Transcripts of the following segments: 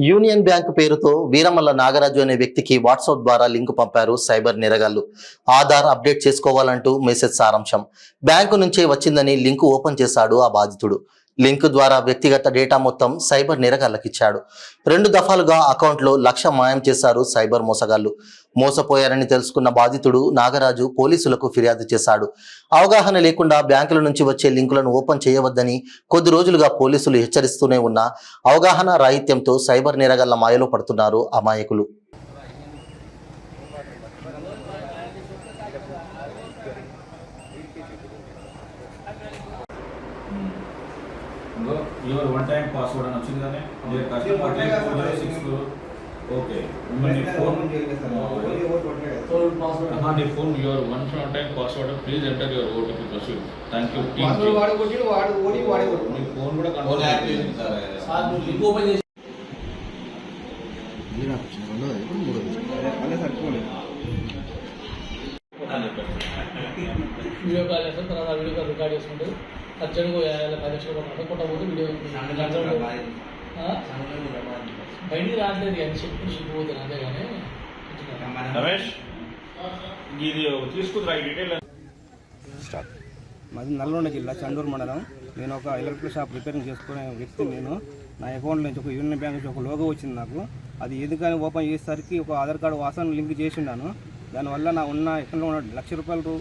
Union bank పేరుతో వీరమల్ల నాగరాజు అనే వ్యక్తికి వాట్సాప్ ద్వారా లింక్ పంపారు సైబర్ నేరగాళ్లు. ఆధార్ అప్డేట్ చేసుకోవాలంటూ మెసేజ్ సారాంశం. బ్యాంకు నుంచే వచ్చిందని లింక్ ఓపెన్ చేశాడు ఆ బాధితుడు. లింక్ ద్వారా వ్యక్తిగత డేటా మొత్తం సైబర్ నేరగాళ్లకిచ్చాడు. 2 దఫాలుగా అకౌంట్లో 1,00,000 మాయం చేశారు సైబర్ మోసగాళ్లు. మోసపోయారని తెలుసుకున్న బాధితుడు నాగరాజు పోలీసులకు ఫిర్యాదు చేశాడు. అవగాహన లేకుండా బ్యాంకుల నుంచి వచ్చే లింకులను ఓపెన్ చేయవద్దని కొద్ది రోజులుగా పోలీసులు హెచ్చరిస్తూనే ఉన్నా అవగాహన రాహిత్యంతో సైబర్ నేరగాళ్ల మాయలో పడుతున్నారు అమాయకులు. your one time password అని వచ్చింది కానీ your customer 406 ఓకే నీ ఫోన్ నీ phone your one time password please enter your OTP proceed thank you team వాడు కొట్టి వాడు ఓడి వాడే నీ ఫోన్ కూడా కంట్రోల్ చేయండి సార్ నువ్వు లింక్ ఓపెన్ చేసి ఇలా వచ్చిందా ఇప్పుడు మూడు అలా సరిపోలేదు వీడియో కాల్ చేస్తారు తర్వాత వీడియో కాల్ రికార్డ్ చేసుకుంటూ అర్జెంట్గా 10 లక్షలు కొట్టబోతే వీడియో బయటికి రావట్లేదు అని చెప్పి సిగ్గుపోతాను అంతే కానీ రమేష్ ఇది తీసుకురా డీటెయిల్. మాది నల్గొండ జిల్లా చండూరు మండలం. నేను ఒక ఎలక్ట్రికల్ షాప్ రిపేరింగ్ చేసుకునే వ్యక్తి. నేను నా అకౌంట్ నుంచి ఒక యూనియన్ బ్యాంక్ నుంచి ఒక లోగో వచ్చింది నాకు. అది ఎందుకని ఓపెన్ చేసేసరికి ఒక ఆధార్ కార్డు వాసన లింక్ చేసి ఉన్నాను. దానివల్ల నా ఉన్న అకౌంట్లో ఉన్న లక్ష రూపాయలు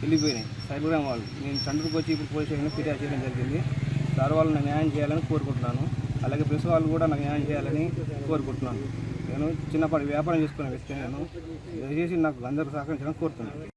వెళ్ళిపోయినాయి సైబర్ క్రైమ్ వాళ్ళు. నేను చండూరుకు వచ్చి ఇప్పుడు పోలీస్ స్టేషన్లో ఫిర్యాదు చేయడం జరిగింది. సార్ వాళ్ళు నాకు న్యాయం చేయాలని కోరుకుంటున్నాను. అలాగే ప్రెస్ వాళ్ళు కూడా నాకు న్యాయం చేయాలని కోరుకుంటున్నాను. నేను చిన్నపాటి వ్యాపారం చేసుకునే వ్యక్తి. నేను దయచేసి నాకు అందరూ సహకరించడానికి కోరుతున్నాను.